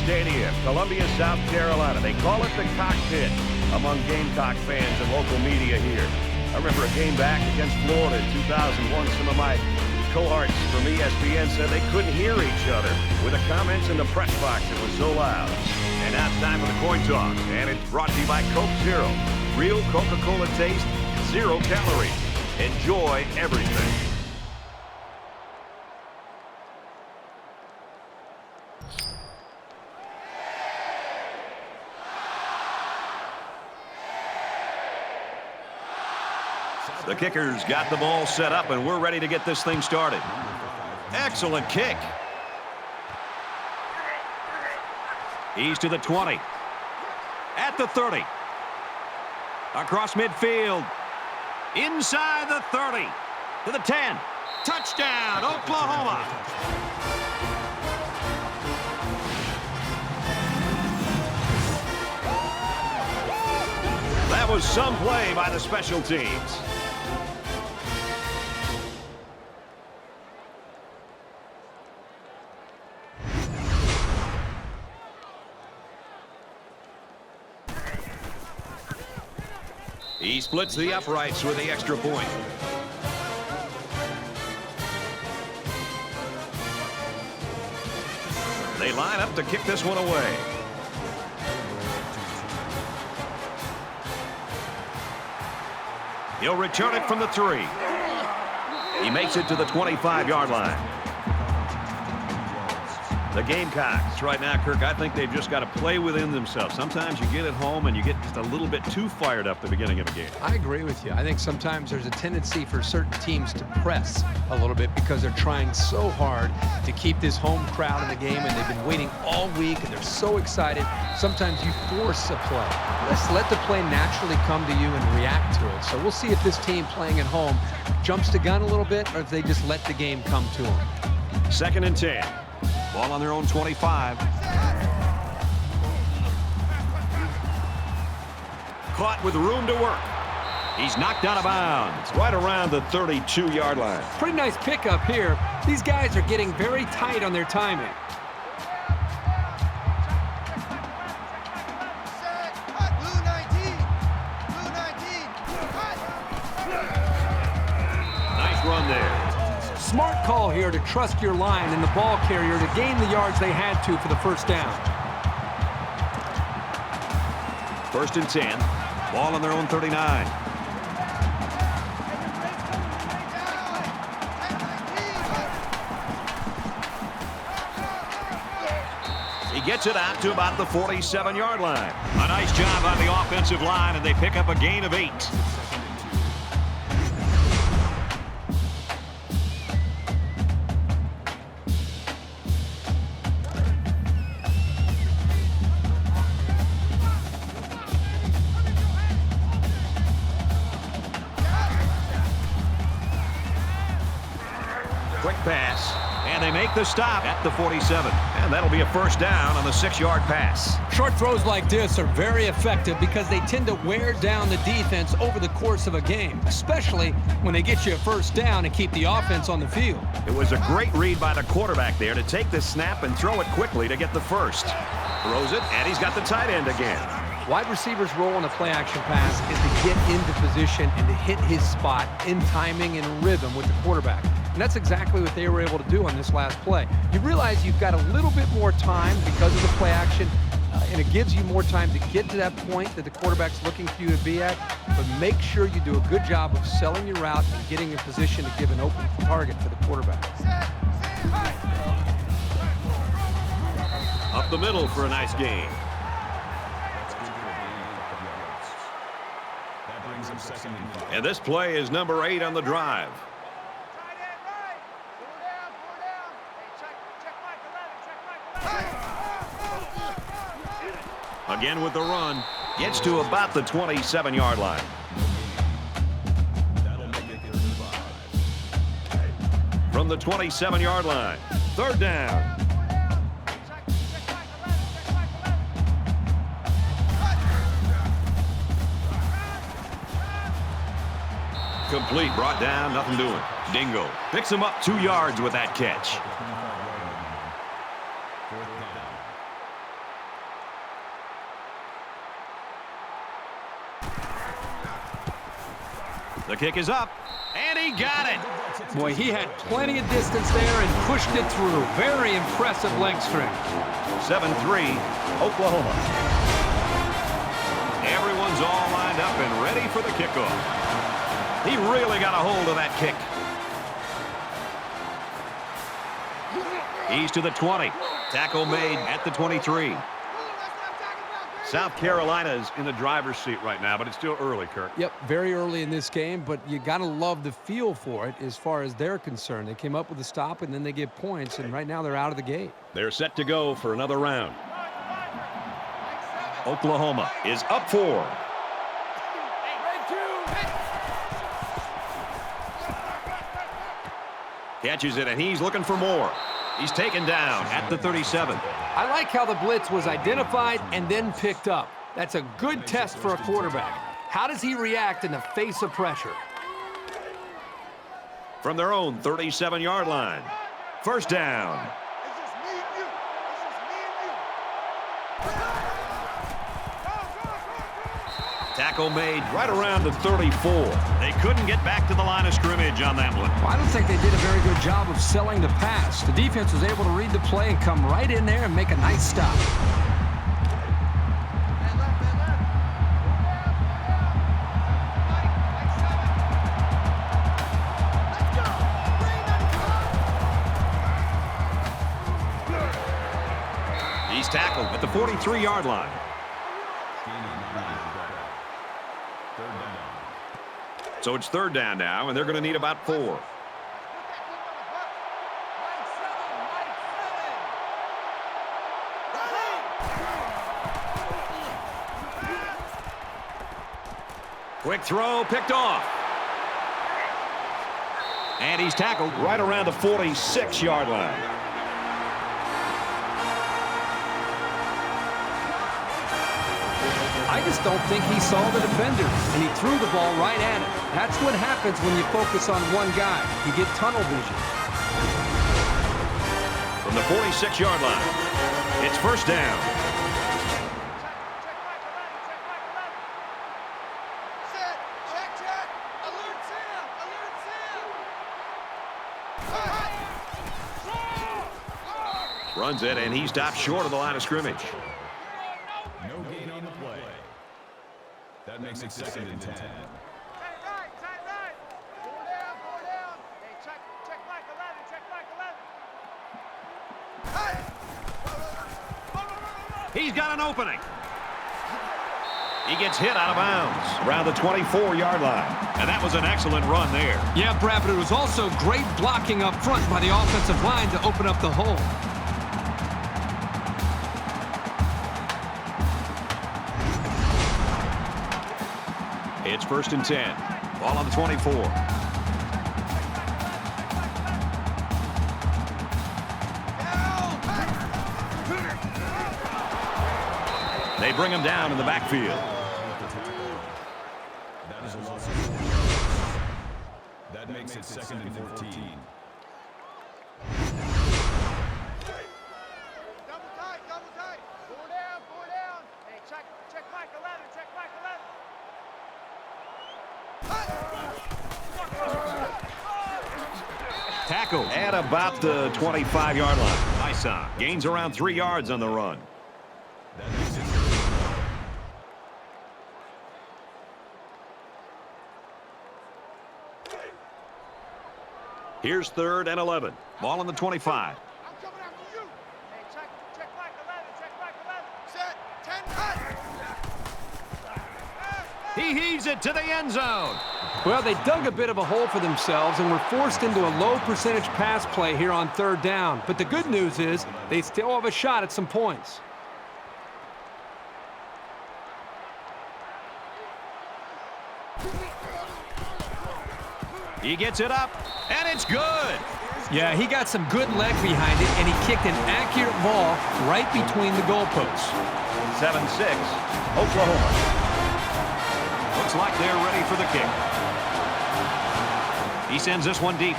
Stadium, Columbia, South Carolina. They call it the cockpit among Gamecock fans and local media here. I remember a game back against Florida in 2001. Some of my cohorts from ESPN said they couldn't hear each other with the comments in the press box. It was so loud. And now it's time for the coin toss. And it's brought to you by Coke Zero. Real Coca-Cola taste, 0 calories. Enjoy everything. The kicker's got the ball set up, and we're ready to get this thing started. Excellent kick. He's to the 20. At the 30. Across midfield. Inside the 30. To the 10. Touchdown, Oklahoma. That was some play by the special teams. He splits the uprights with the extra point. They line up to kick this one away. He'll return it from the 3. He makes it to the 25-yard line. The Gamecocks right now, Kirk, I think they've just got to play within themselves. Sometimes you get at home and you get just a little bit too fired up at the beginning of a game. I agree with you. I think sometimes there's a tendency for certain teams to press a little bit because they're trying so hard to keep this home crowd in the game, and they've been waiting all week, and they're so excited. Sometimes you force a play. Let's let the play naturally come to you and react to it. So we'll see if this team playing at home jumps the gun a little bit or if they just let the game come to them. 2nd and 10. Ball on their own 25. Caught with room to work. He's knocked out of bounds right around the 32-yard line. Pretty nice pickup here. These guys are getting very tight on their timing. Nice run there. Smart call here to trust your line and the ball carrier to gain the yards they had to for the first down. 1st and 10. Ball on their own 39. He gets it out to about the 47-yard line. A nice job on the offensive line, and they pick up a gain of 8. Quick pass, and they make the stop at the 47. And that'll be a first down on the 6-yard pass. Short throws like this are very effective because they tend to wear down the defense over the course of a game, especially when they get you a first down and keep the offense on the field. It was a great read by the quarterback there to take the snap and throw it quickly to get the first. Throws it, and he's got the tight end again. Wide receiver's role in a play-action pass is to get into position and to hit his spot in timing and rhythm with the quarterback. And that's exactly what they were able to do on this last play. You realize you've got a little bit more time because of the play action, and it gives you more time to get to that point that the quarterback's looking for you to be at. But make sure you do a good job of selling your route and getting in position to give an open target for the quarterback. Up the middle for a nice gain. And this play is number 8 on the drive. Again with the run. Gets to about the 27-yard line. From the 27-yard line. 3rd down. Complete, brought down, nothing doing. Dingo picks him up 2 yards with that catch. The kick is up, and he got it. Boy, he had plenty of distance there and pushed it through. Very impressive leg strength. 7-3, Oklahoma. Everyone's all lined up and ready for the kickoff. He really got a hold of that kick. He's to the 20. Tackle made at the 23. South Carolina's in the driver's seat right now, but it's still early, Kirk. Yep, very early in this game, but you got to love the feel for it as far as they're concerned. They came up with a stop, and then they get points, and right now they're out of the gate. They're set to go for another round. Oklahoma is up 4. Catches it, and he's looking for more. He's taken down at the 37. I like how the blitz was identified and then picked up. That's a good test for a quarterback. How does he react in the face of pressure? From their own 37-yard line. First down. Tackle made right around the 34. They couldn't get back to the line of scrimmage on that one. Well, I don't think they did a very good job of selling the pass. The defense was able to read the play and come right in there and make a nice stop. He's tackled at the 43-yard line. So it's third down now, and they're going to need about 4. Quick throw, picked off. And he's tackled right around the 46-yard line. I just don't think he saw the defender, and he threw the ball right at it. That's what happens when you focus on one guy. You get tunnel vision. From the 46-yard line, it's first down. Runs it, and he stopped short of the line of scrimmage. No gain on the play. That makes it second and 10. He's got an opening. He gets hit out of bounds around the 24-yard line. And that was an excellent run there. Yeah, Brad, but it was also great blocking up front by the offensive line to open up the hole. It's first and 10. Ball on the 24. They bring him down in the backfield. That is a loss of 4 yards. That makes it second and 14. Double tight. 4 down. Hey, check Mike 11, check Mike 11. Tackle at about the 25-yard line. Nice on. Gains around 3 yards on the run. That makes it Here's third and 11. Ball on the 25. I'm coming after you. Hey, check Mike 11, check Mike 11. Set, 10, cut. He heaves it to the end zone. Well, they dug a bit of a hole for themselves and were forced into a low-percentage pass play here on third down. But the good news is they still have a shot at some points. He gets it up, and it's good. Yeah, he got some good leg behind it, and he kicked an accurate ball right between the goalposts. 7-6, Oklahoma. Looks like they're ready for the kick. He sends this one deep.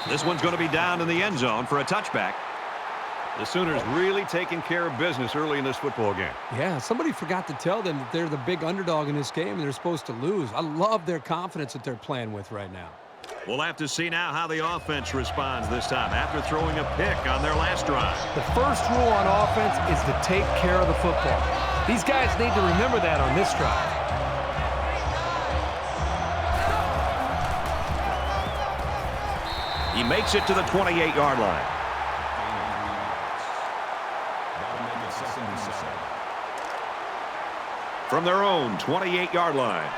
This one's going to be down in the end zone for a touchback. The Sooners really taking care of business early in this football game. Yeah, somebody forgot to tell them that they're the big underdog in this game and they're supposed to lose. I love their confidence that they're playing with right now. We'll have to see now how the offense responds this time after throwing a pick on their last drive. The first rule on offense is to take care of the football. These guys need to remember that on this drive. He makes it to the 28-yard line. From their own 28-yard line.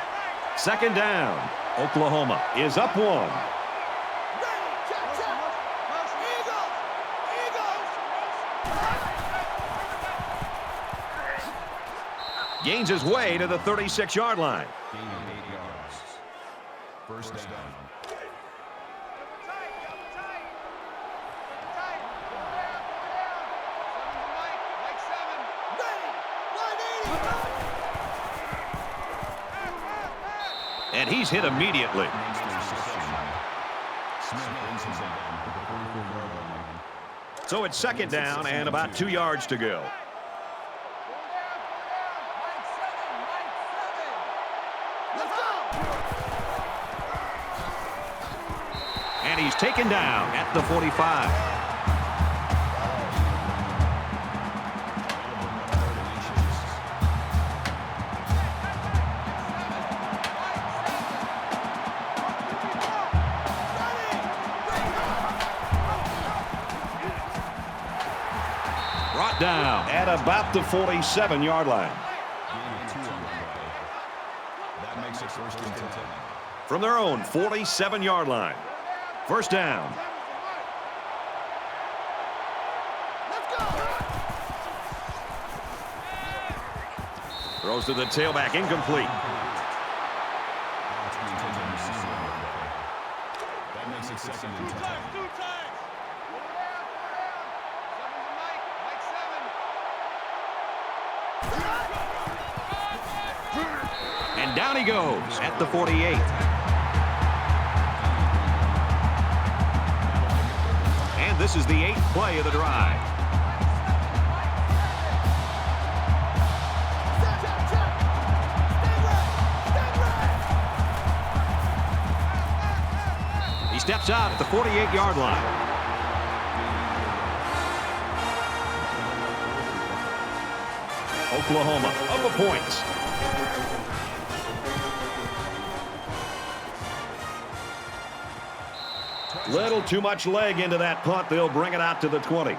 Second down. Oklahoma is up 1. Gains his way to the 36-yard line. Gaining 8 yards. First down. And he's hit immediately. So it's second down and about 2 yards to go. And he's taken down at the 45. Brought down at about the 47-yard line. That makes it first and 10. From their own 47-yard line. First down. Throws to the tailback, incomplete. That makes it second and 10. And down he goes at the 48. And this is the 8th play of the drive. He steps out at the 48-yard line. Oklahoma up a point. Little too much leg into that punt. They'll bring it out to the 20.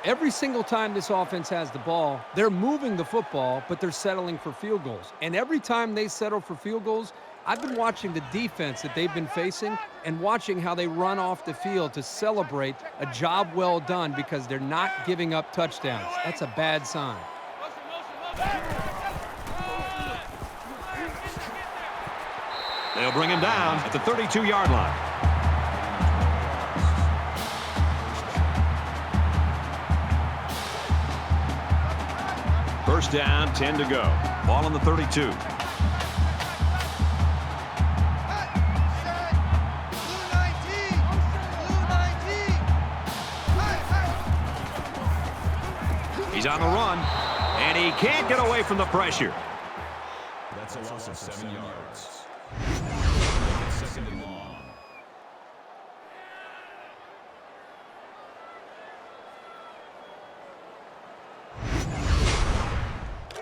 Every single time this offense has the ball, they're moving the football, but they're settling for field goals. And every time they settle for field goals, I've been watching the defense that they've been facing and watching how they run off the field to celebrate a job well done because they're not giving up touchdowns. That's a bad sign. They'll bring him down at the 32-yard line. First down, 10 to go. Ball on the 32. He's on the run, and he can't get away from the pressure. That's a loss of 7 yards. Second and long.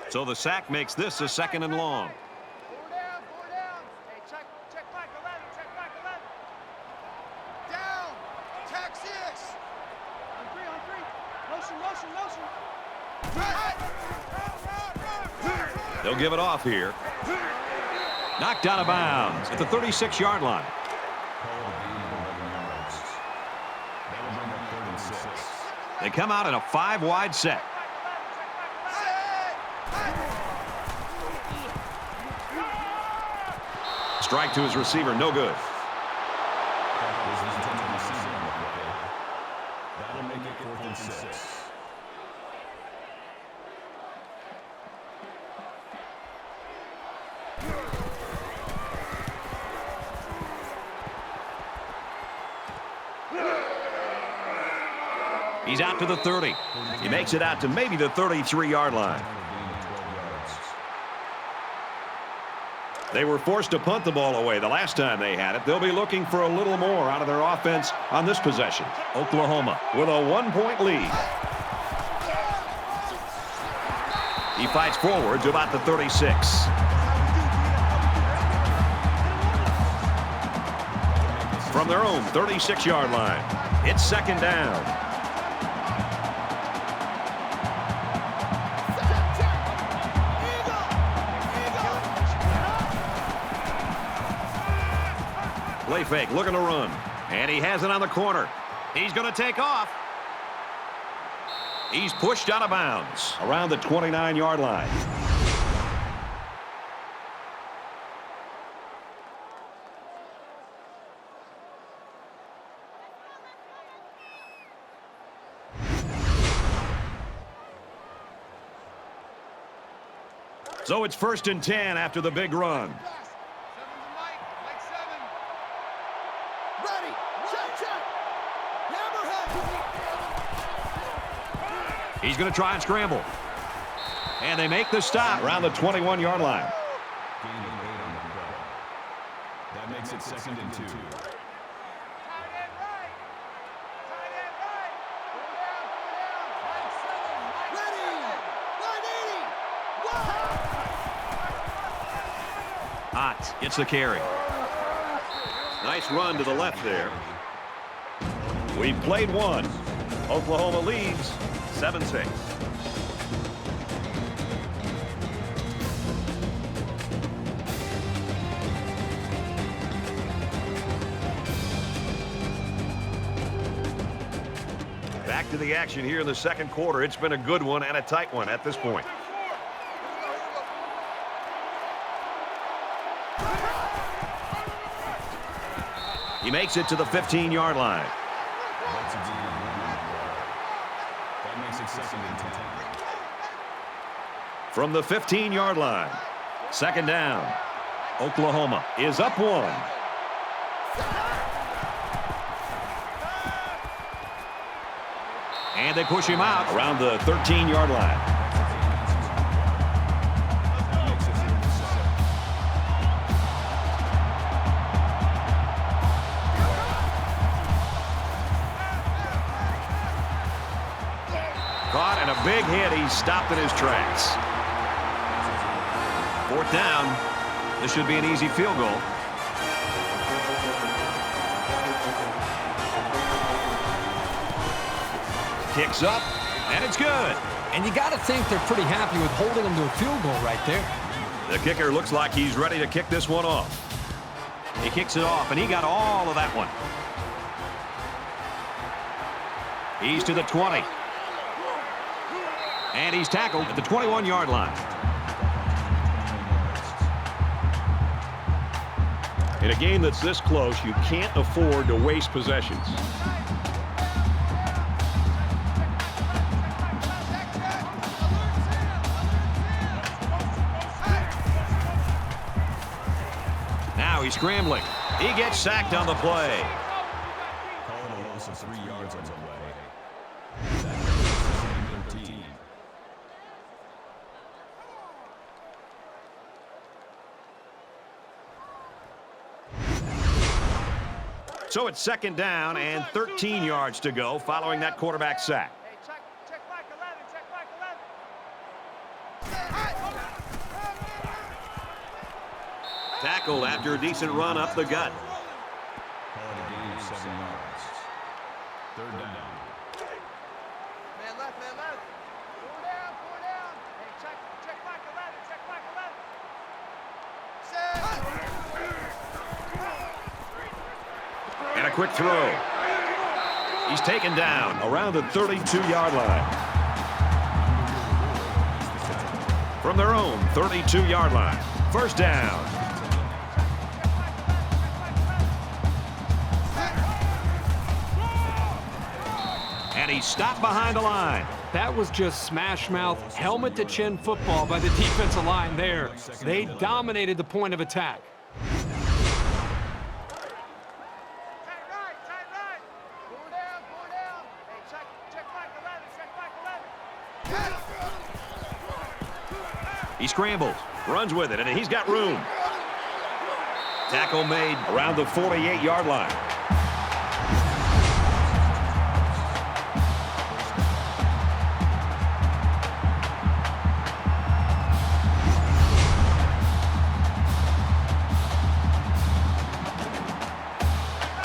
So the sack makes this a second and long. 4 down, 4 down. Hey, check back 11, check back 11. Down, tack 6. On 3, on 3. Motion. They'll give it off here. Knocked out of bounds at the 36-yard line. They come out in a 5-wide set. Strike to his receiver, no good. That'll make it 4th and 6. He's He's out to the 30. He makes it out to maybe the 33-yard line. They were forced to punt the ball away the last time they had it. They'll be looking for a little more out of their offense on this possession. Oklahoma with a 1-point lead. He fights forward to about the 36. From their own 36-yard line, it's second down. Play fake, looking to run. And he has it on the corner. He's going to take off. He's pushed out of bounds around the 29-yard line. So it's 1st and 10 after the big run. He's going to try and scramble. And they make the stop around the 21-yard line. Gain of 8 on the play. That makes it 2nd and 2. Ott gets the carry. Nice run to the left there. We've played one. Oklahoma leads 7-6. Back to the action here in the second quarter. It's been a good one and a tight one at this point. He makes it to the 15-yard line. That's a gain of 1 on the play. That makes it 2nd and 10. From the 15-yard line, second down. Oklahoma is up 1. And they push him out around the 13-yard line. Caught and a big hit. He's stopped in his tracks. 4th down. This should be an easy field goal. Kicks up, and it's good. And you got to think they're pretty happy with holding him to a field goal right there. The kicker looks like he's ready to kick this one off. He kicks it off, and he got all of that one. He's to the 20. And he's tackled at the 21-yard line. In a game that's this close, you can't afford to waste possessions. Now he's scrambling. He gets sacked on the play. Call it a loss of 3 yards on the play. So it's second down and 13 yards to go following that quarterback sack. Hey, check back 11, check back 11. Tackled after a decent run up the gut. Call it a gain of 7 yards. 3rd down. Man left, man left. 4 down, 4 down. Hey, check back 11, check back 11. And a quick throw. He's taken down around the 32-yard line. From their own 32-yard line. 1st down. And he's stopped behind the line. That was just smash mouth, helmet to chin football by the defensive line there. They dominated the point of attack. Tight right. 4 down. Hey, check back He scrambles, runs with it, and he's got room. Tackle made around the 48-yard line.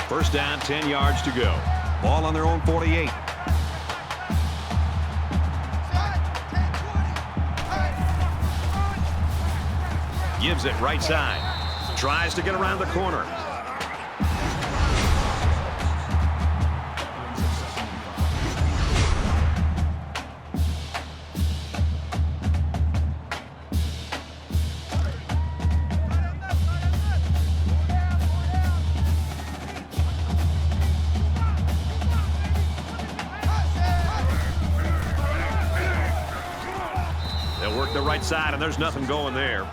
First down, 10 yards to go. Ball on their own 48. Gives it right side. Tries to get around the corner. They'll work the right side, and there's nothing going there.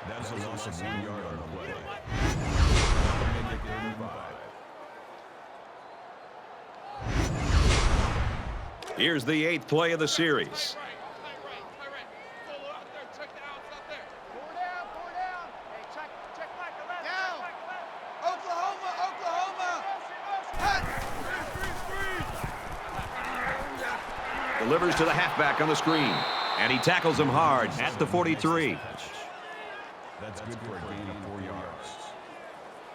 That's a loss of 1 yard on the play. Here's the 8th play of the series. Delivers to the halfback on the screen, and he tackles him hard at the 43. That's good for a gain of 4 yards.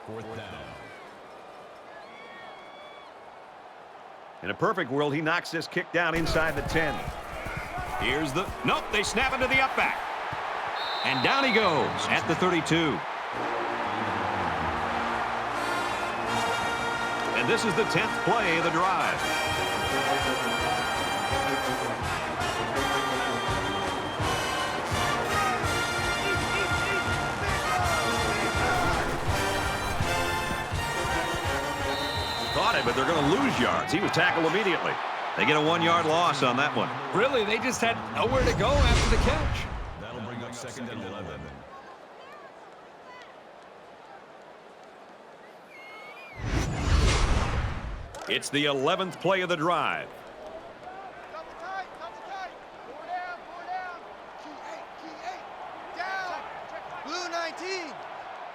Fourth down. In a perfect world, he knocks this kick down inside the 10. Here's the... Nope, they snap into the up back. And down he goes at the 32. And this is the 10th play of the drive. Caught it, but they're going to lose yards. He was tackled immediately. They get a 1-yard loss on that one. Really, they just had nowhere to go after the catch. That'll bring up 2nd and 11. It's the 11th play of the drive. Double tight, double tight. 4 down, 4 down. Key 8, down. Blue 19,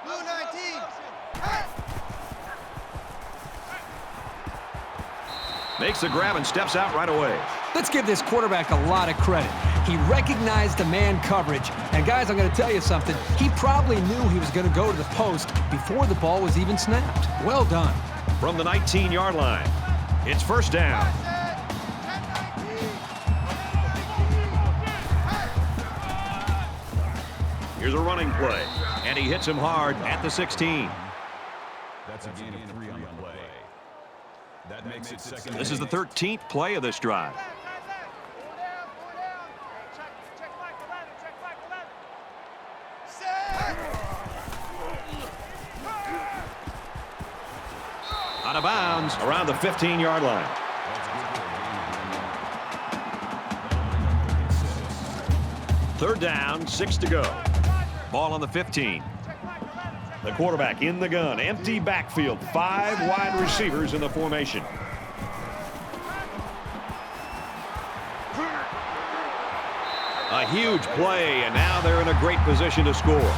blue 19. Hey! Makes the grab and steps out right away. Let's give this quarterback a lot of credit. He recognized the man coverage. And, guys, I'm going to tell you something. He probably knew he was going to go to the post before the ball was even snapped. Well done. From the 19-yard line, it's first down. Here's a running play, and he hits him hard at the 16. That's a gain of 3 on the play. That makes it 2nd. This is the 13th play of this drive. 4 down, 4 down. Hey, check back 11, check back 11. Set! Out of bounds around the 15-yard line. Third down, 6 to go. Ball on the 15. The quarterback in the gun. Empty backfield. 5 wide receivers in the formation. A huge play, and now they're in a great position to score.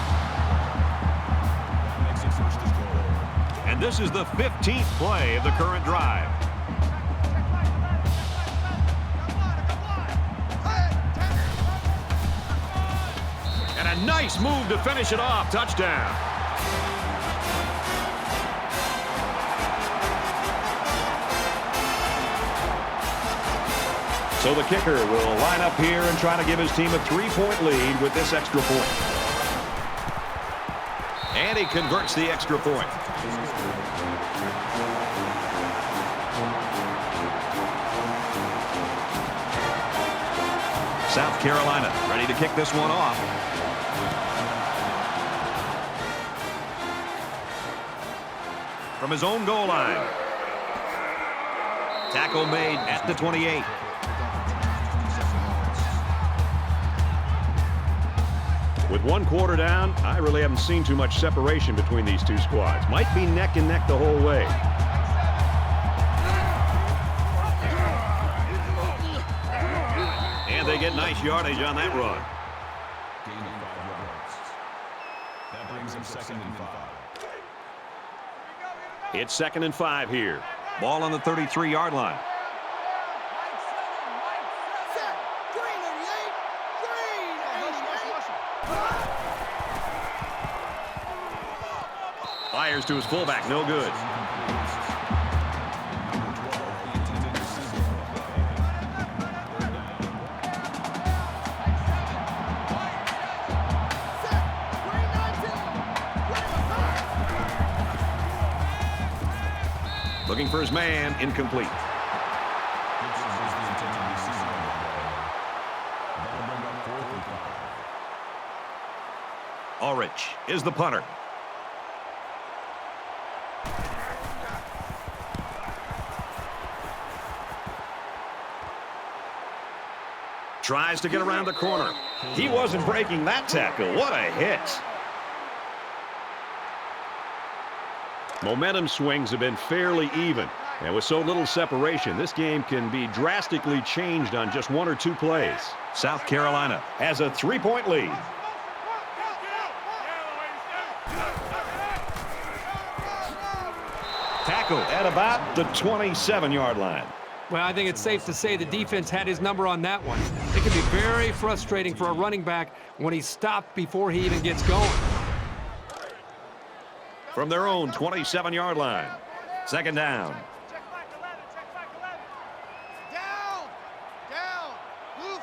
And this is the 15th play of the current drive. And a nice move to finish it off. Touchdown. So the kicker will line up here and try to give his team a 3-point lead with this extra point. And he converts the extra point. South Carolina ready to kick this one off. From his own goal line. Tackle made at the 28. With 1 quarter down, I really haven't seen too much separation between these two squads. Might be neck and neck the whole way. they get nice yardage on that run. Gain of 5 yards. That brings him 2nd and 5. It's 2nd and 5 here. Ball on the 33-yard line. Fires to his fullback, no good. Looking for his man, incomplete. Ulrich is the punter. Tries to get around the corner. He wasn't breaking that tackle. What a hit. Momentum swings have been fairly even. And with so little separation, this game can be drastically changed on just 1 or 2 plays. South Carolina has a 3-point lead. Tackle at about the 27-yard line. Well, I think it's safe to say the defense had his number on that one. It can be very frustrating for a running back when he's stopped before he even gets going. From their own 27-yard line. 2nd down. Check back 11, check back 11. Down, down. Blue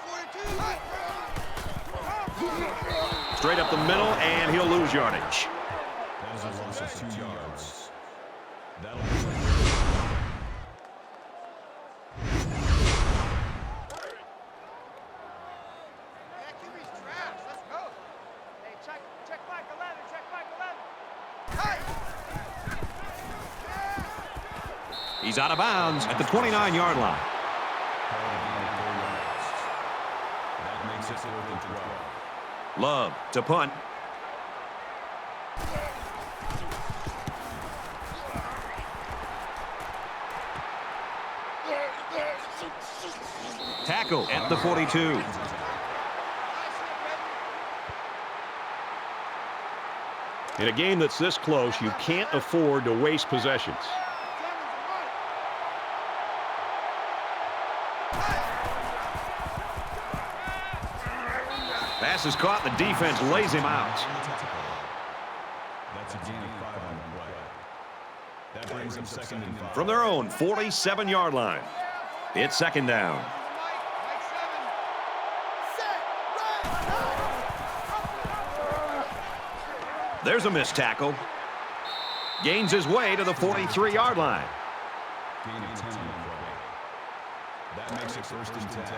42. Straight up the middle, and he'll lose yardage. That is a loss of 2 yards. That'll be He's out of bounds at the 29-yard line. That makes it 4th and 12. Love to punt. Tackle at the 42. In a game that's this close, you can't afford to waste possessions. Pass is caught, the defense lays him out. That's a gain of 5 on the play. That brings him 2nd and 5. From their own 47-yard line. It's 2nd down. There's a missed tackle. Gains his way to the 43-yard line. Gain of 10 on the play. That makes it 1st and 10.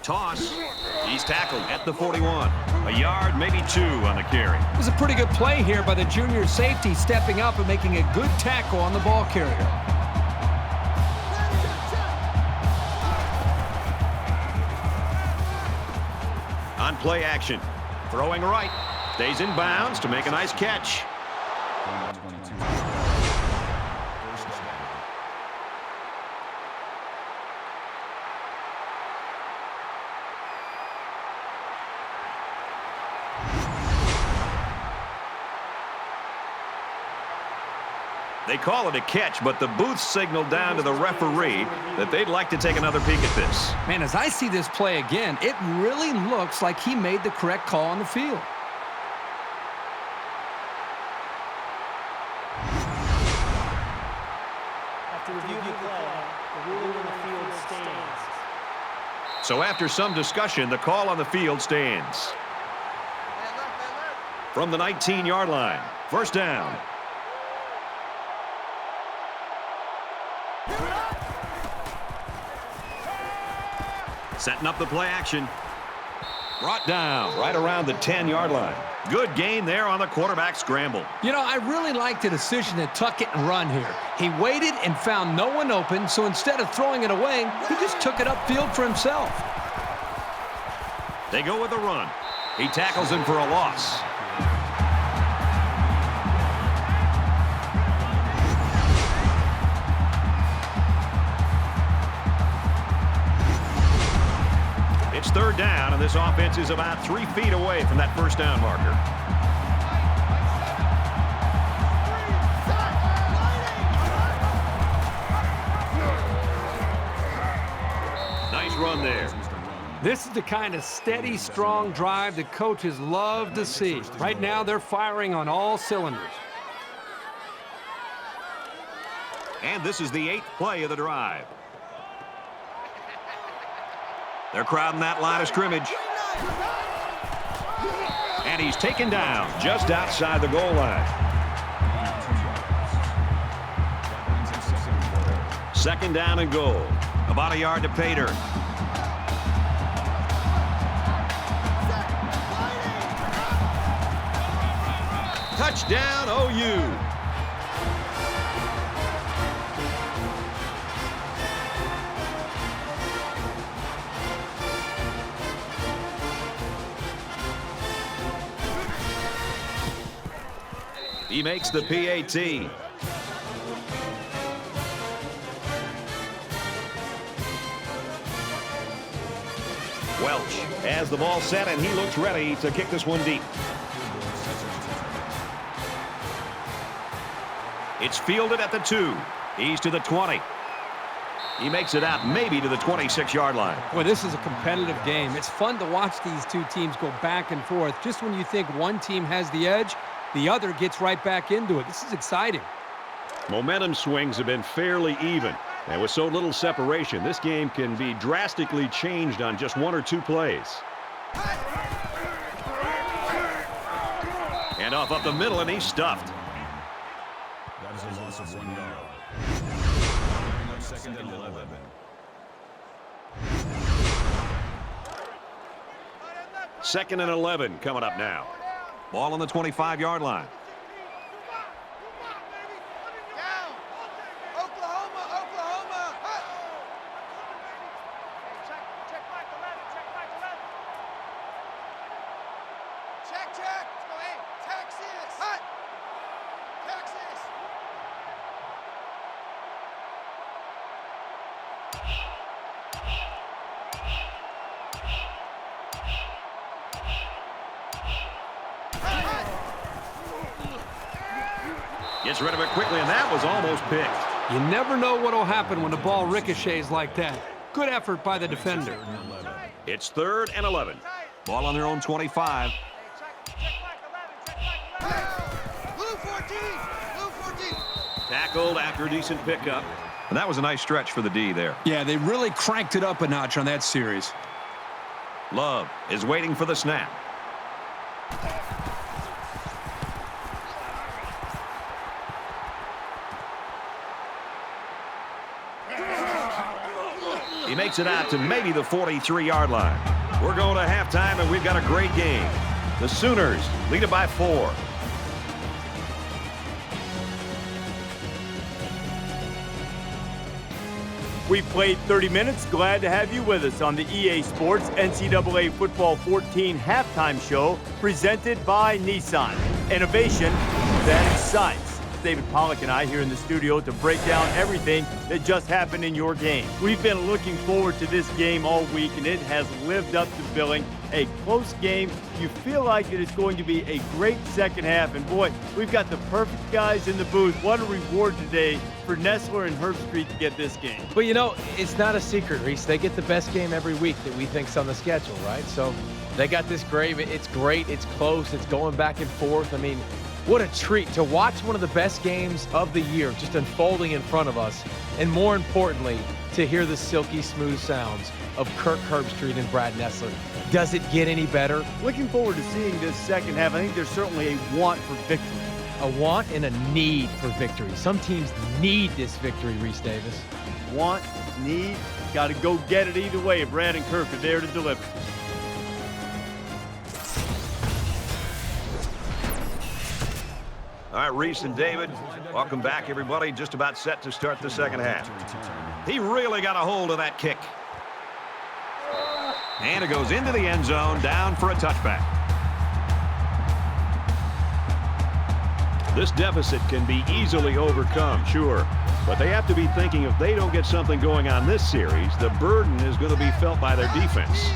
Toss. He's tackled at the 41. A yard, maybe 2 on the carry. It was a pretty good play here by the junior safety, stepping up and making a good tackle on the ball carrier. On play action. Throwing right. Stays in bounds to make a nice catch. Gain of 22. First down. They call it a catch, but the booth signaled down to the referee that they'd like to take another peek at this. Man, as I see this play again, it really looks like he made the correct call on the field. After reviewing the play, the ruling on the field stands. So after some discussion, the call on the field stands. From the 19-yard line, 1st down. Setting up the play action. Brought down right around the 10-yard line. Good gain there on the quarterback scramble. You know, I really like the decision to tuck it and run here. He waited and found no one open, so instead of throwing it away, he just took it upfield for himself. They go with a run. He tackles him for a loss. down, and this offense is about 3 feet away from that first down marker. Nice run there. This is the kind of steady, strong drive that coaches love to see. Right now, they're firing on all cylinders. And this is the 8th play of the drive. They're crowding that line of scrimmage. And he's taken down just outside the goal line. Second down and goal. About a yard to Pater. Touchdown, OU. He makes the PAT. Welch has the ball set, and he looks ready to kick this one deep. It's fielded at the 2. He's to the 20. He makes it out maybe to the 26-yard line. Boy, this is a competitive game. It's fun to watch these two teams go back and forth. Just when you think one team has the edge, the other gets right back into it. This is exciting. Momentum swings have been fairly even. And with so little separation, this game can be drastically changed on just 1 or 2 plays. And off up the middle, and he's stuffed. That is a loss of 1 yard. Second and 11. Second and 11 coming up now. Ball on the 25-yard line. Down. Oklahoma, Oklahoma. Hut. Check back 11, check back 11. Check. Go ahead. Texas. Hut. Texas. Gets rid of it quickly, and that was almost picked. You never know what will happen when the ball ricochets like that. Good effort by the defender. It's 3rd and 11. Ball on their own 25. Check back 11. Blue 14. Tackled after a decent pickup. And that was a nice stretch for the D there. Yeah, they really cranked it up a notch on that series. Love is waiting for the snap. He makes it out to maybe the 43-yard line. We're going to halftime, and we've got a great game. The Sooners lead it by 4. We played 30 minutes. Glad to have you with us on the EA Sports NCAA Football 14 halftime show presented by Nissan. Innovation that excites. David Pollack and I here in the studio to break down everything that just happened in your game. We've been looking forward to this game all week, and it has lived up to billing. A close game. You feel like it is going to be a great second half, and boy, we've got the perfect guys in the booth. What a reward today for Nestler and Herbstreit to get this game. But you know, it's not a secret, Reese. They get the best game every week that we think's on the schedule, right? So they got this great. It's great. It's close. It's going back and forth. I mean, what a treat to watch one of the best games of the year just unfolding in front of us. And more importantly, to hear the silky smooth sounds of Kirk Herbstreit and Brad Nestler. Does it get any better? Looking forward to seeing this second half. I think there's certainly a want for victory. A want and a need for victory. Some teams need this victory, Reese Davis. Want, need, got to go get it either way. Brad and Kirk are there to deliver. All right, Reese and David, welcome back, everybody. Just about set to start the second half. He really got a hold of that kick. And it goes into the end zone, down for a touchback. This deficit can be easily overcome, sure. But they have to be thinking if they don't get something going on this series, the burden is going to be felt by their defense.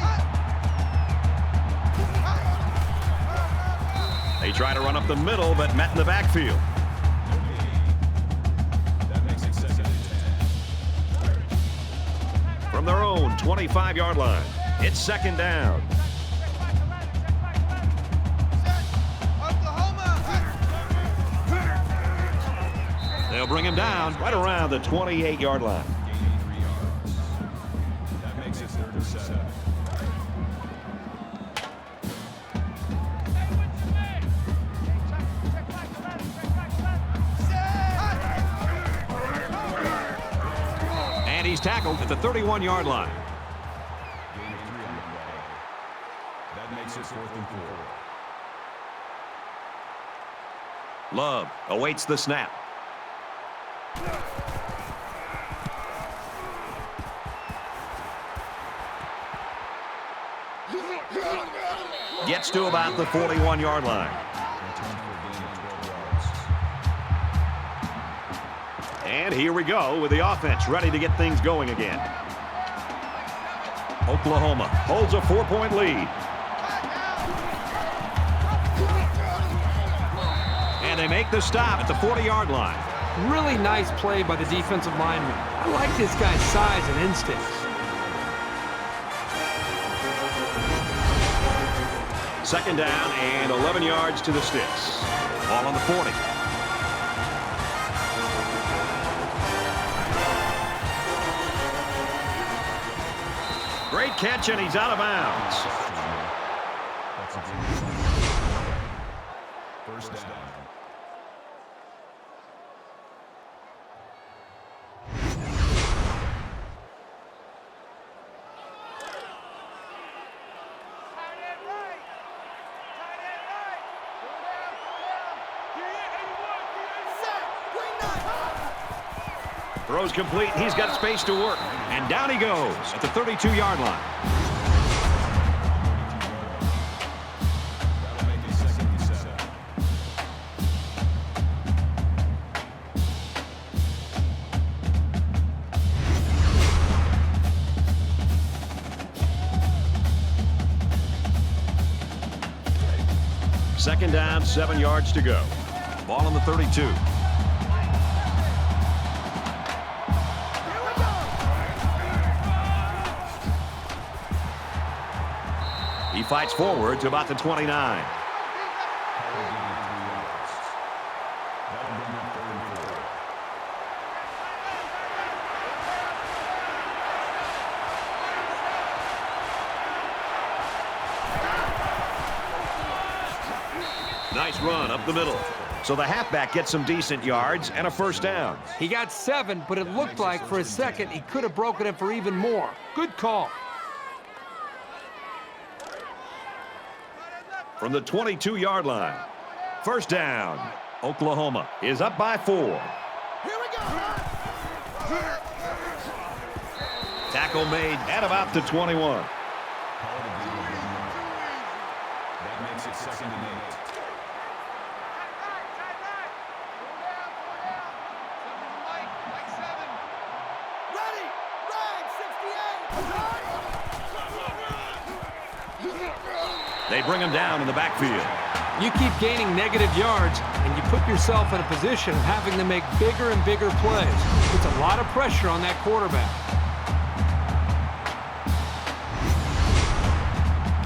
try to run up the middle, but met in the backfield. That makes it 2nd and 10. From their own 25-yard line, it's 2nd down. They'll bring him down right around the 28-yard line. Gaining 3 yards. That makes it 3rd and 7. And he's tackled at the 31-yard line. Gain of 3 on the play. That makes it 4th and 4. Love awaits the snap. Gets to about the 41-yard line. Return for a gain of 12 yards. And here we go with the offense ready to get things going again. Oklahoma holds a 4-point lead. And they make the stop at the 40-yard line. Really nice play by the defensive lineman. I like this guy's size and instincts. Second down and 11 yards to the sticks. Ball on the 40. Great catch, and he's out of bounds. That's a 1st down. Throws complete. He's got space to work. And down he goes at the 32-yard line. That'll make it 2nd and 7. Second down, 7 yards to go. Ball on the 32. He fights forward to about the 29. That'll bring up 3rd and 4. Nice run up the middle. So the halfback gets some decent yards and a 1st down. He got 7, but it looked like for a second he could have broken it for even more. Good call. From the 22-yard line. 1st down. Oklahoma is up by 4. Here we go. Tackle made at about the 21. That makes it 2nd and 8. Ready. Rag 68. They bring him down in the backfield. You keep gaining negative yards, and you put yourself in a position of having to make bigger and bigger plays. Puts a lot of pressure on that quarterback.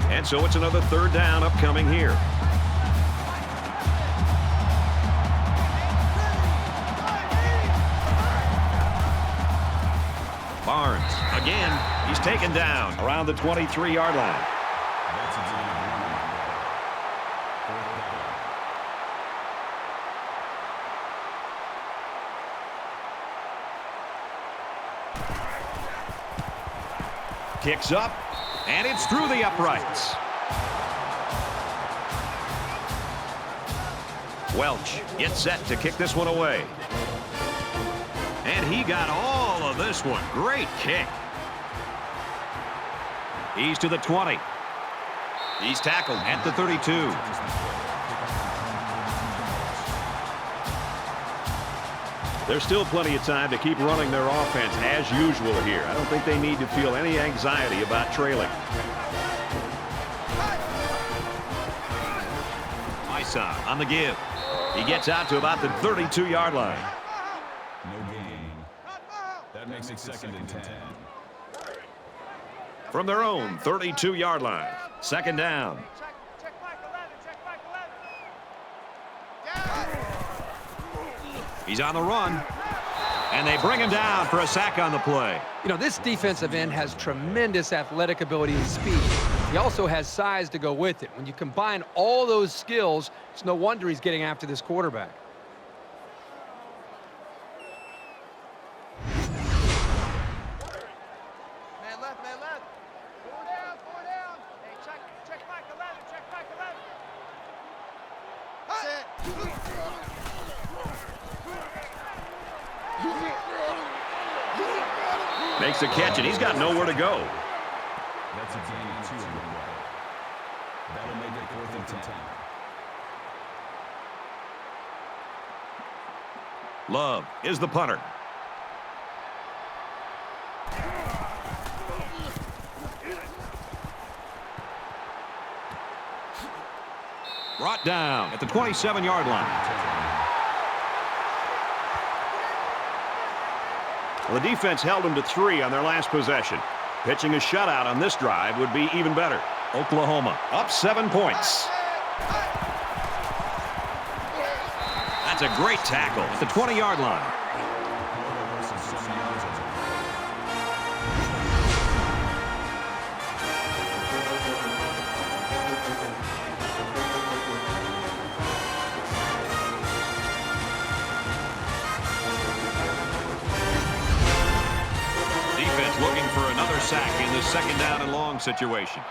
And so it's another 3rd down upcoming here. Barnes, again, he's taken down around the 23-yard line. That's a gain of 1 on the play. 4th down. Kicks up, and it's through the uprights. Welch gets set to kick this one away. And he got all of this one. Great kick. He's to the 20. He's tackled at the 32. There's still plenty of time to keep running their offense as usual here. I don't think they need to feel any anxiety about trailing. Nissan on the give. He gets out to about the 32-yard line. No gain. That makes it 2nd and 10. From their own 32-yard line, 2nd down. Check back 11, check back 11. He's on the run, and they bring him down for a sack on the play. You know, this defensive end has tremendous athletic ability and speed. He also has size to go with it. When you combine all those skills, it's no wonder he's getting after this quarterback. Man left, man left. 4 down, 4 down. Hey, check back 11, check back 11. That's it. Makes the catch, and he's got nowhere to go. That's a gain of 2 on the way. That'll make it 4th and 10. Love is the punter. Brought down at the 27-yard line. Well, the defense held them to 3 on their last possession. Pitching a shutout on this drive would be even better. Oklahoma up 7 points. That's a great tackle at the 20-yard line. Defense looking for another sack in the 2nd down and long situation.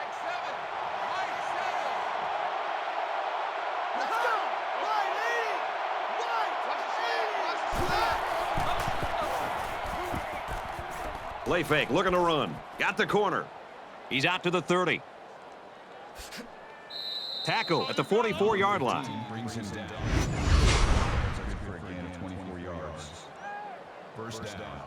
Play fake, looking to run. Got the corner. He's out to the 30. Tackle at the 44-yard line. Brings him down. That's a gain of 24 yards. First down.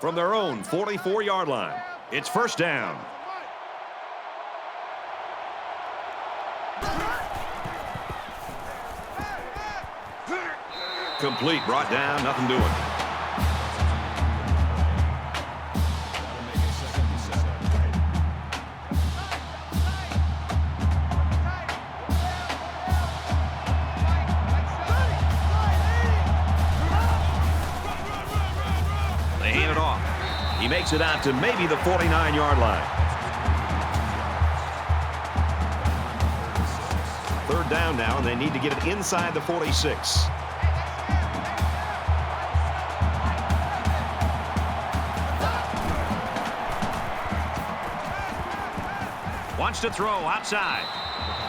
From their own 44-yard line, it's 1st down. Complete, brought down, nothing doing. They hand it off. He makes it out to maybe the 49-yard line. 3rd down now, and they need to get it inside the 46. Wants to throw outside,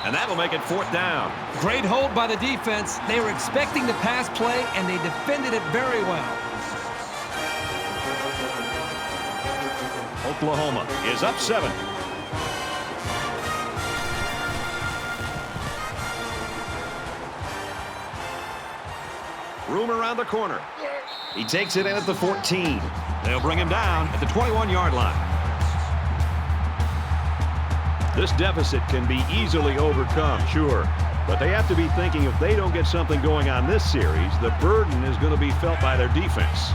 and that'll make it 4th down. Great hold by the defense. They were expecting the pass play, and they defended it very well. Oklahoma is up 7. Room around the corner. He takes it in at the 14. They'll bring him down at the 21-yard line. This deficit can be easily overcome, sure, but they have to be thinking if they don't get something going on this series, the burden is going to be felt by their defense.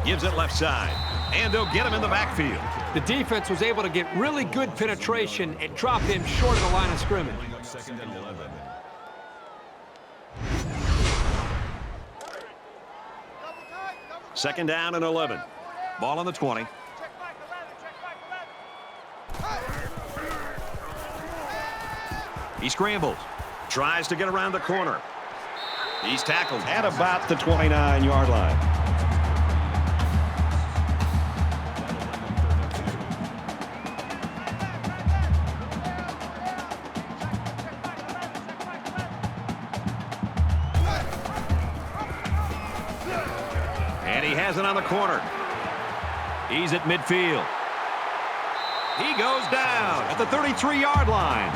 Gives it left side, and they'll get him in the backfield. The defense was able to get really good penetration and drop him short of the line of scrimmage. 2nd and 11. Second down and 11. Ball on the 20. Check back 11, check back 11. He scrambles. Tries to get around the corner. He's tackled at about the 29-yard line. And he has it on the corner. He's at midfield. He goes down at the 33-yard line.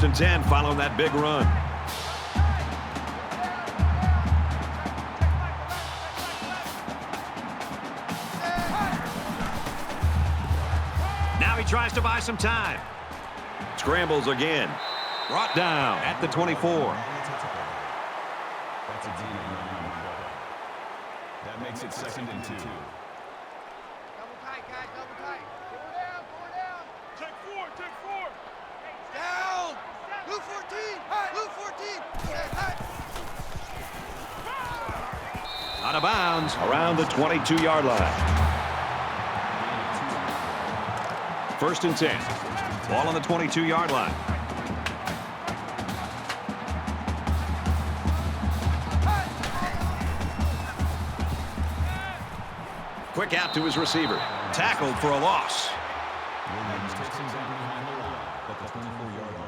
First and 10 following that big run. Now he tries to buy some time. Scrambles again. Brought down at the 24. That's a D. That makes it 2nd and 2. Double tight, guys, double tight. Four down, four down. Take four, take four. Down. Blue 14, blue 14. Out of bounds around the 22-yard line. First and 10. Ball on the 22-yard line. Quick out to his receiver. Tackled for a loss. Williams takes him down behind the line at the 24-yard line.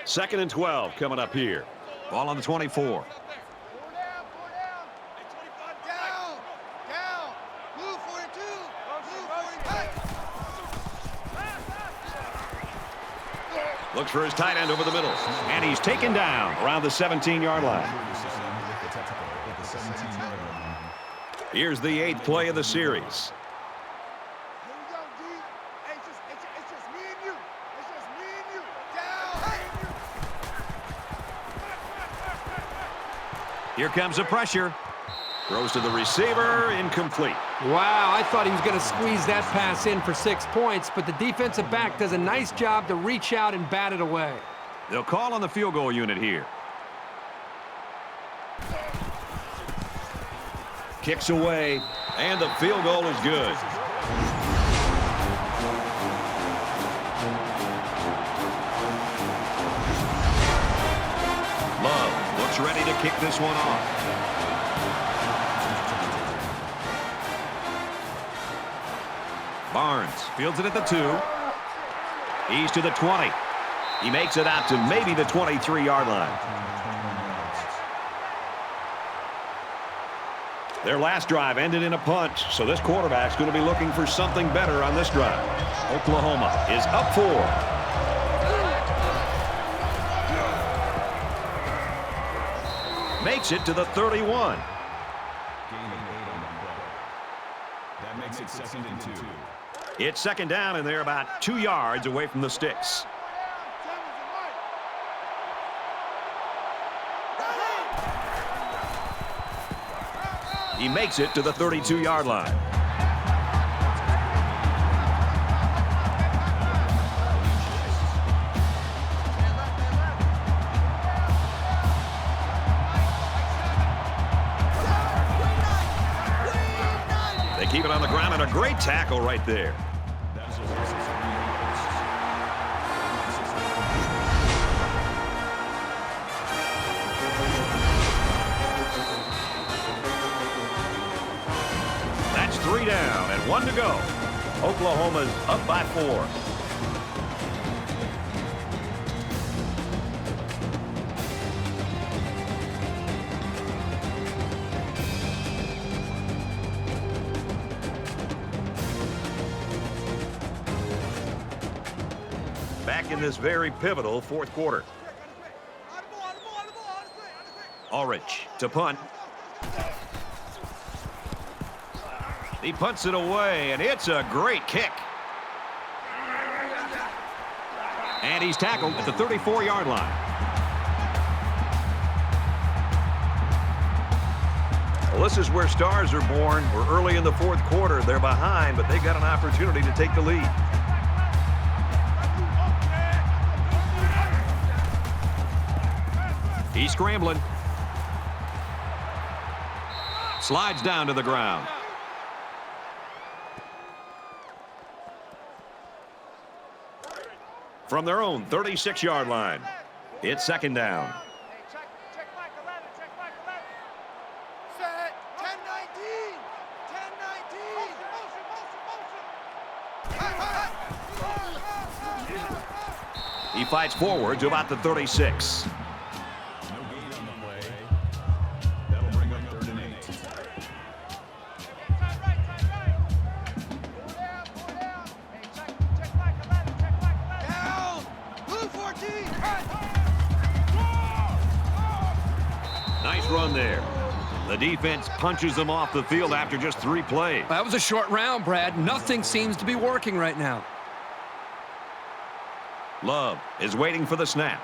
2nd and 12. Second and 12 coming up here. Ball on the 24. Four down, four down. Down, down. Blue 42, blue 45. Looks for his tight end over the middle. And he's taken down around the 17-yard line. Here's the 8th play of the series. Here we go, D. Hey, it's just me and you. It's just me and you. Down. Here comes the pressure. Throws to the receiver, incomplete. Wow, I thought he was going to squeeze that pass in for 6 points, but the defensive back does a nice job to reach out and bat it away. They'll call on the field goal unit here. Kicks away, and the field goal is good. Love looks ready to kick this one off. Barnes fields it at the 2. He's to the 20. He makes it out to maybe the 23-yard line. Their last drive ended in a punt, so this quarterback's going to be looking for something better on this drive. Oklahoma is up 4. Makes it to the 31. That makes it 2nd and 2. It's second down, and they're about 2 yards away from the sticks. He makes it to the 32-yard line. They keep it on the ground, and a great tackle right there. That's a loss of 3 yards. That's 3 down and 1 to go. Oklahoma's up by 4. Back in this very pivotal 4th quarter. Ulrich to punt. He punts it away, and it's a great kick. And he's tackled at the 34-yard line. Well, this is where stars are born. We're early in the 4th quarter. They're behind, but they've got an opportunity to take the lead. He's scrambling. Slides down to the ground. From their own 36-yard line, it's second down. Hey, check back 11, check back 11. Set, 10-19, 10-19. He fights forward to about the 36. run there. The defense punches them off the field after just 3 plays. That was a short round, Brad. Nothing seems to be working right now. Love is waiting for the snap.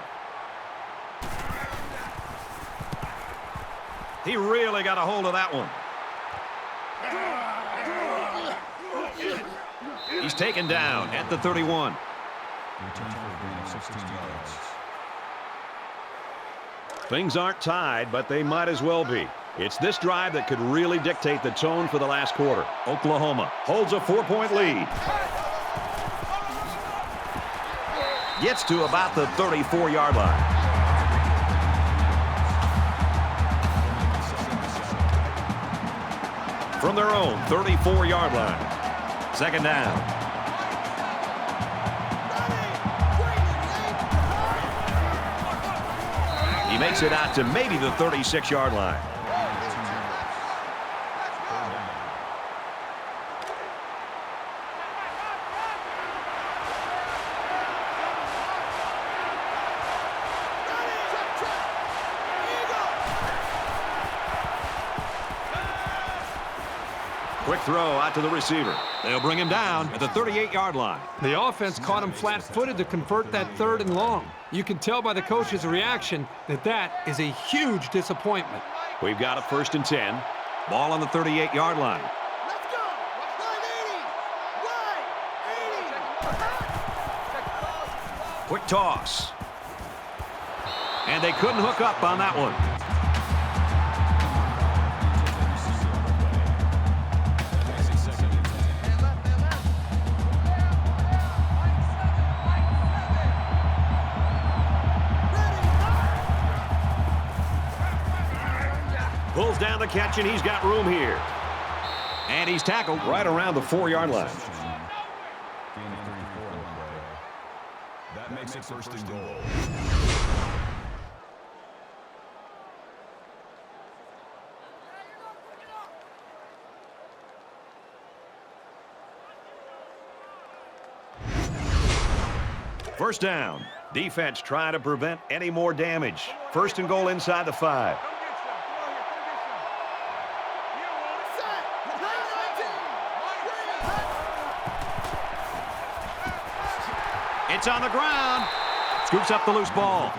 He really got a hold of that one. He's taken down at the 31. Things aren't tied, but they might as well be. It's this drive that could really dictate the tone for the last quarter. Oklahoma holds a 4-point lead. Gets to about the 34-yard line. From their own 34-yard line. Second down. He makes it out to maybe the 36-yard line. Quick throw out to the receiver. They'll bring him down at the 38-yard line. The offense caught him flat-footed to convert that 3rd and long. You can tell by the coach's reaction that that is a huge disappointment. We've got a 1st and 10. Ball on the 38-yard line. Let's go. Line 80. Quick toss. And they couldn't hook up on that one. Pulls down the catch, and he's got room here. And he's tackled right around the 4-yard line. That makes it 1st and goal. First down. Defense trying to prevent any more damage. 1st and goal inside the 5. It's on the ground. Scoops up the loose ball.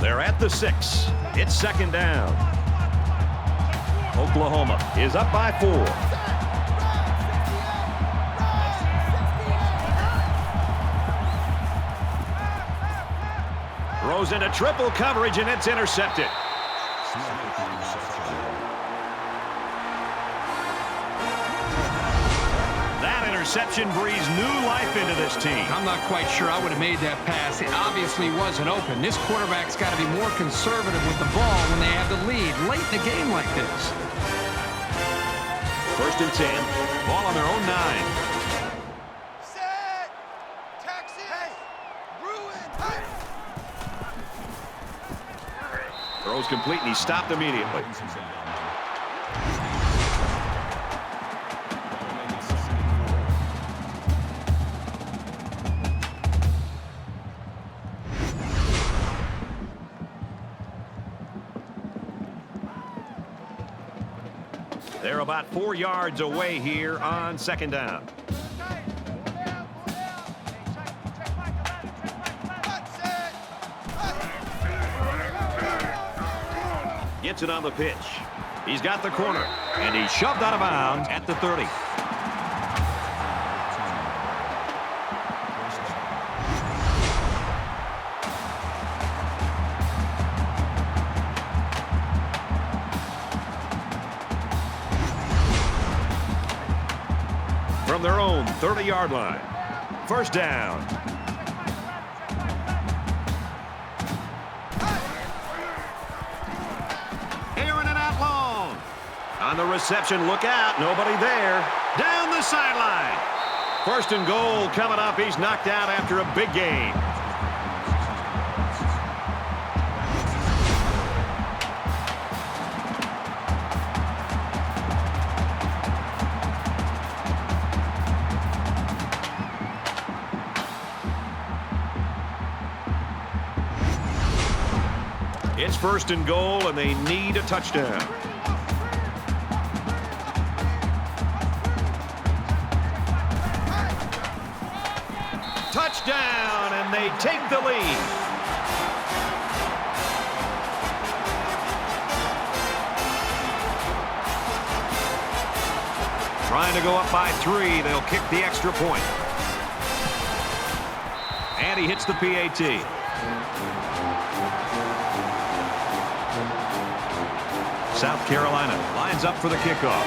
They're at the 6. It's 2nd down. Oklahoma is up by 4. Throws into triple coverage, and it's intercepted. That interception breathes new life into this team. I'm not quite sure I would have made that pass. It obviously wasn't open. This quarterback's got to be more conservative with the ball when they have the lead late in a game like this. 1st and 10. Ball on their own 9. Set. Texas. Bruin. Hey. Throws complete, and he stopped immediately. They're about 4 yards away here on 2nd down. Gets it on the pitch. He's got the corner, and he's shoved out of bounds at the 30. From their own 30-yard line. 1st down. On the reception, look out. Nobody there. Down the sideline. 1st and goal coming up. He's knocked out after a big game. first and goal, and they need a touchdown. Touchdown, and they take the lead. Trying to go up by 3. They'll kick the extra point. And he hits the PAT. South Carolina lines up for the kickoff.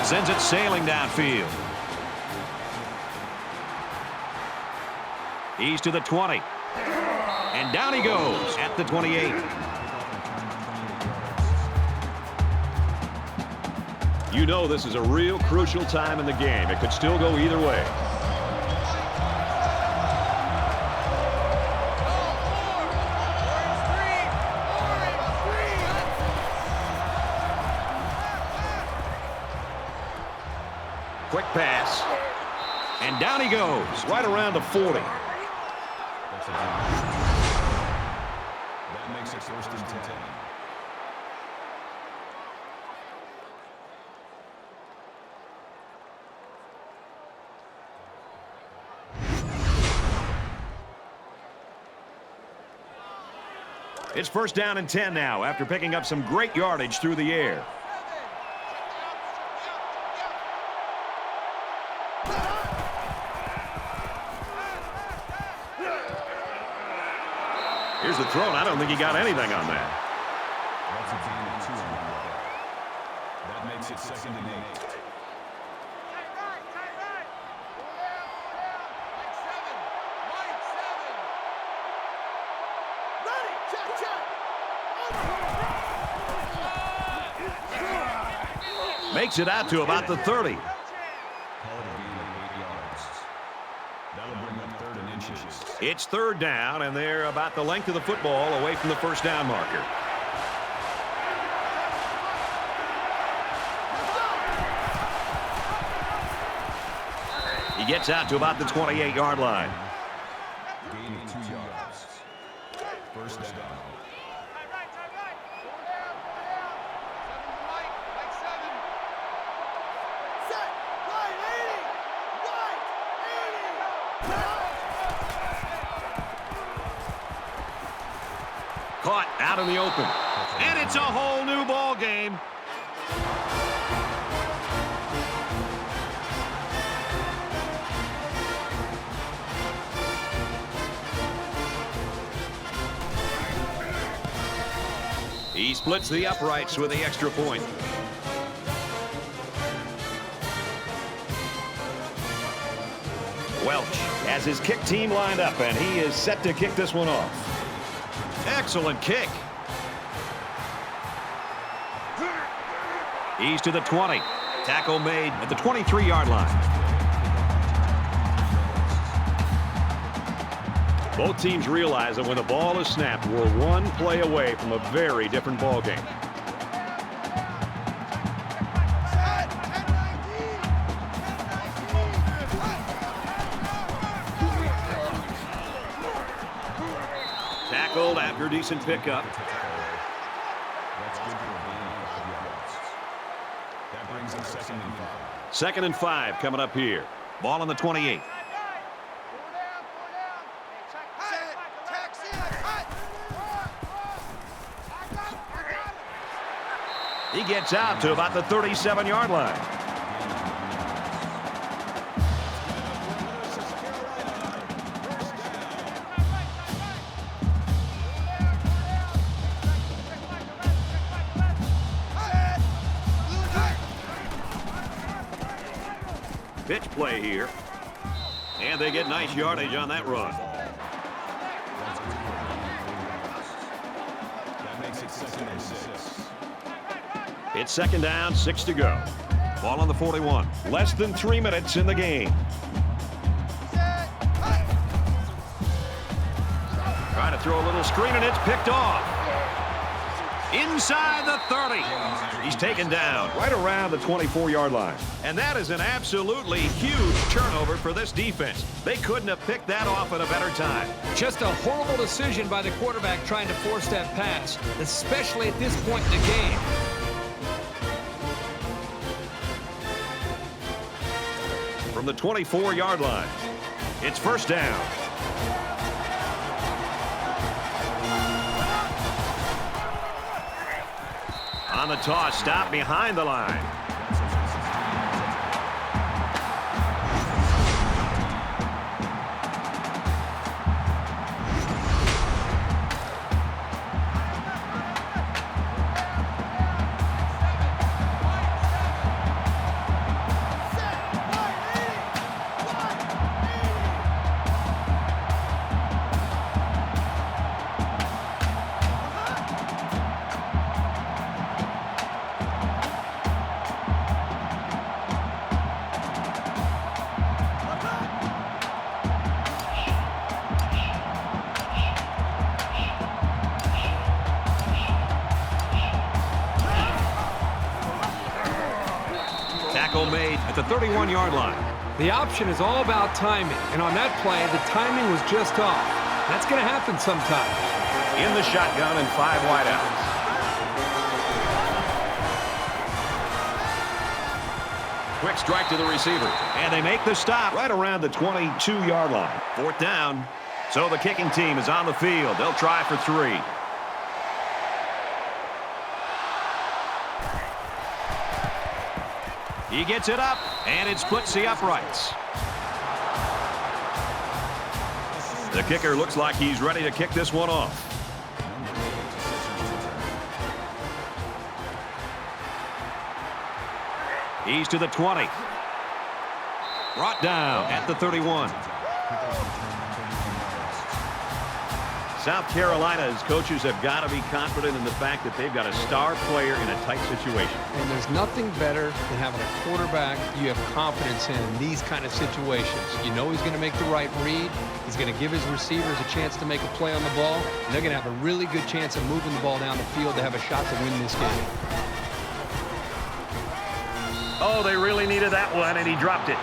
Sends it sailing downfield. He's to the 20. And down he goes at the 28. You know this is a real crucial time in the game. It could still go either way. Quick pass. And down he goes, right around the 40. That makes it first and 10. It's first down and 10 now after picking up some great yardage through the air. Here's the throw, and I don't think he got anything on that. That's a gain of 2 on the play. That makes it second and 8. Makes it out to about the 30. Call it a gain of 8 yards. That'll bring up 3rd and inches. It's third down, and they're about the length of the football away from the first down marker. He gets out to about the 28-yard line. Gain of 2 yards. First down. Caught out in the open. And it's a whole new ball game. He splits the uprights with the extra point. Welch has his kick team lined up, and he is set to kick this one off. Excellent kick. He's to the 20. Tackle made at the 23-yard line. Both teams realize that when the ball is snapped, we're one play away from a very different ball game. Tackled after a decent pickup. That's good for a gain of 5 yards. That brings up second and 5. Second and 5 coming up here. Ball on the 28. He gets out to about the 37-yard line. Pitch play here. And they get nice yardage on that run. That makes it second and 6. It's second down, 6 to go. Ball on the 41. Less than 3 minutes in the game. Trying to throw a little screen, and it's picked off. Inside the 30. He's taken down right around the 24-yard line. And that is an absolutely huge turnover for this defense. They couldn't have picked that off at a better time. Just a horrible decision by the quarterback trying to force that pass, especially at this point in the game. From the 24-yard line, it's first down. On the toss, stop behind the line. Tackle made at the 31-yard line. The option is all about timing, and on that play, the timing was just off. That's going to happen sometimes. In the shotgun and 5 wideouts. Quick strike to the receiver, and they make the stop right around the 22-yard line. Fourth down, so the kicking team is on the field. They'll try for 3. He gets it up, and it splits the uprights. The kicker looks like he's ready to kick this one off. He's to the 20. Brought down at the 31. South Carolina's coaches have got to be confident in the fact that they've got a star player in a tight situation. And there's nothing better than having a quarterback you have confidence in these kind of situations. You know he's going to make the right read. He's going to give his receivers a chance to make a play on the ball. And they're going to have a really good chance of moving the ball down the field to have a shot to win this game. Oh, they really needed that one, and he dropped it.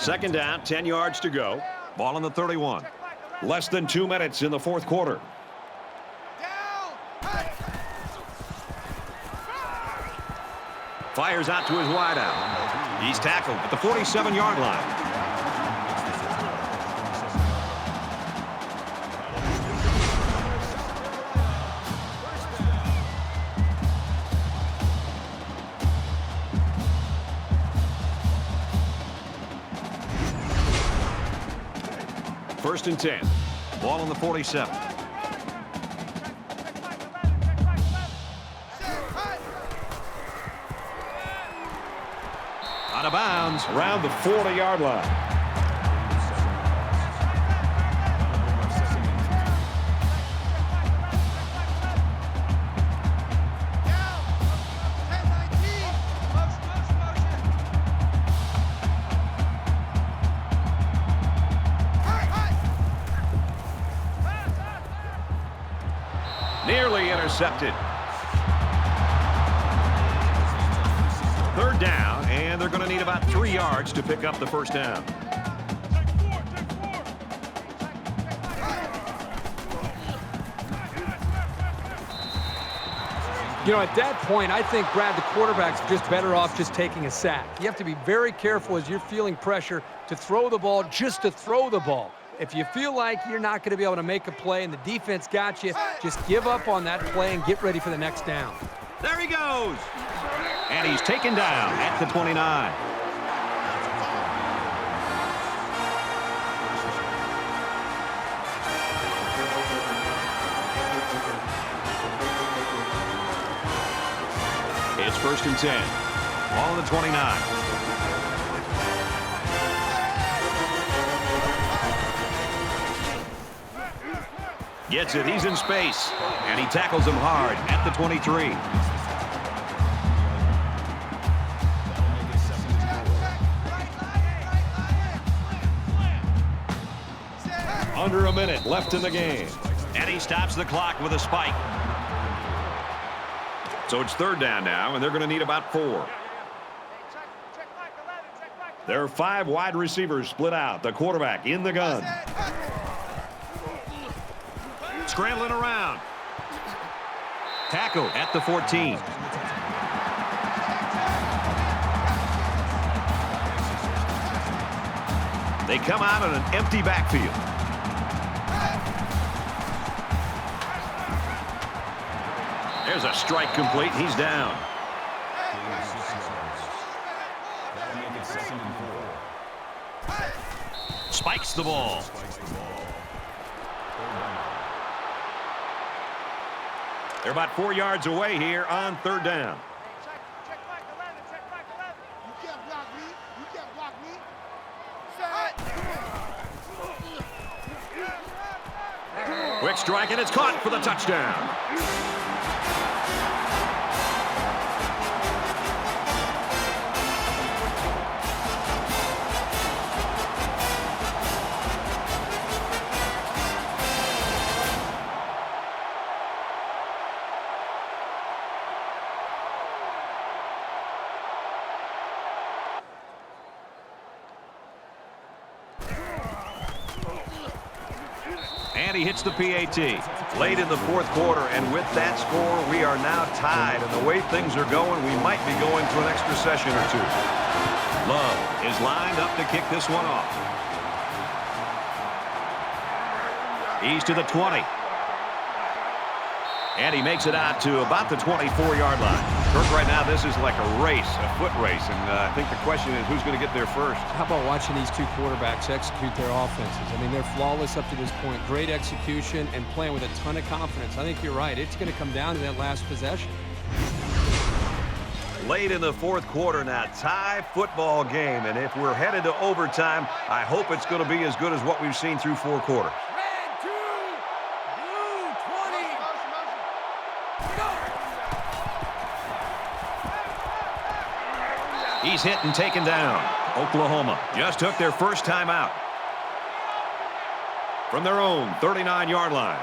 Second down, 10 yards to go. Ball on the 31. Less than 2 minutes in the fourth quarter. Fires out to his wideout. He's tackled at the 47-yard line. First and 10. Ball on the 47. Out of bounds around the 40-yard line. Nearly intercepted. Third down, and they're going to need about 3 yards to pick up the first down. You know, at that point, I think, Brad, the quarterback's just better off just taking a sack. You have to be very careful as you're feeling pressure to throw the ball just to throw the ball. If you feel like you're not going to be able to make a play and the defense got you, just give up on that play and get ready for the next down. There he goes. And he's taken down at the 29. It's first and 10. Ball on the 29. Gets it. He's in space. And he tackles him hard at the 23. under a minute left in the game. And he stops the clock with a spike. So it's third down now, and they're going to need about 4. There are 5 wide receivers split out. The quarterback in the gun. Scrambling around. Tackle at the 14. They come out in an empty backfield. There's a strike complete. He's down. Spikes the ball. They're about 4 yards away here on third down. Check back 11, check back 11. You can't block me. You can't block me. Set. Quick strike, and it's caught for the touchdown. And he hits the PAT. Late in the fourth quarter, and with that score, we are now tied. And the way things are going, we might be going to an extra session or 2. Love is lined up to kick this one off. He's to the 20. And he makes it out to about the 24-yard line. Kirk, right now, this is like a race, a foot race. And I think the question is who's going to get there first. How about watching these 2 quarterbacks execute their offenses? I mean, they're flawless up to this point. Great execution and playing with a ton of confidence. I think you're right. It's going to come down to that last possession. Late in the fourth quarter now, tie football game. And if we're headed to overtime, I hope it's going to be as good as what we've seen through 4 quarters. He's hit and taken down. Oklahoma just took their first time out. From their own 39-yard line.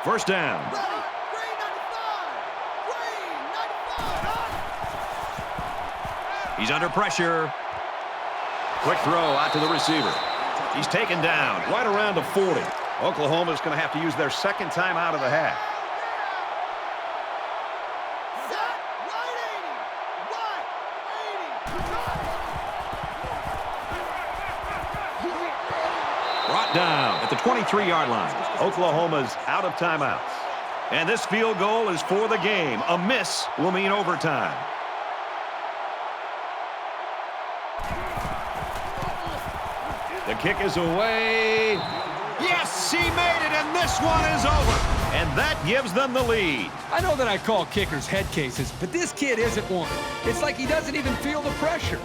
First down. He's under pressure. Quick throw out to the receiver. He's taken down right around the 40. Oklahoma's going to have to use their second time out of the half. Brought down at the 23-yard line. Oklahoma's out of timeouts. And this field goal is for the game. A miss will mean overtime. The kick is away. Yes, he made it, and this one is over. And that gives them the lead. I know that I call kickers head cases, but this kid isn't one. It's like he doesn't even feel the pressure.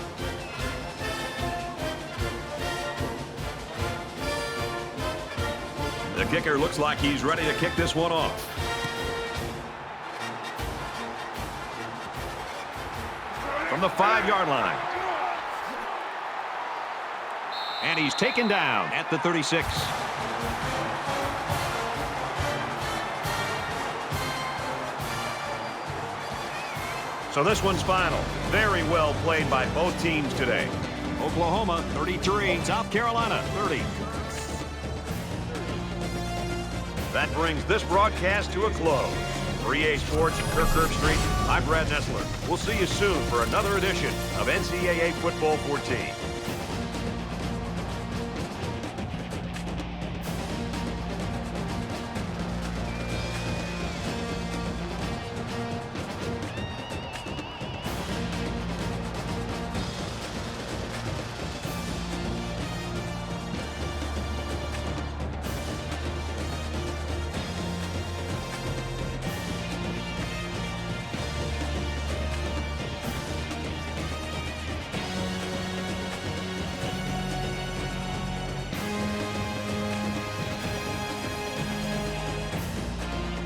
The kicker looks like he's ready to kick this one off. From the 5-yard line. And he's taken down at the 36. So this one's final. Very well played by both teams today. Oklahoma 33, South Carolina 30. That brings this broadcast to a close. For EA Sports and Kirk Herbstreit, I'm Brad Nessler. We'll see you soon for another edition of NCAA Football 14.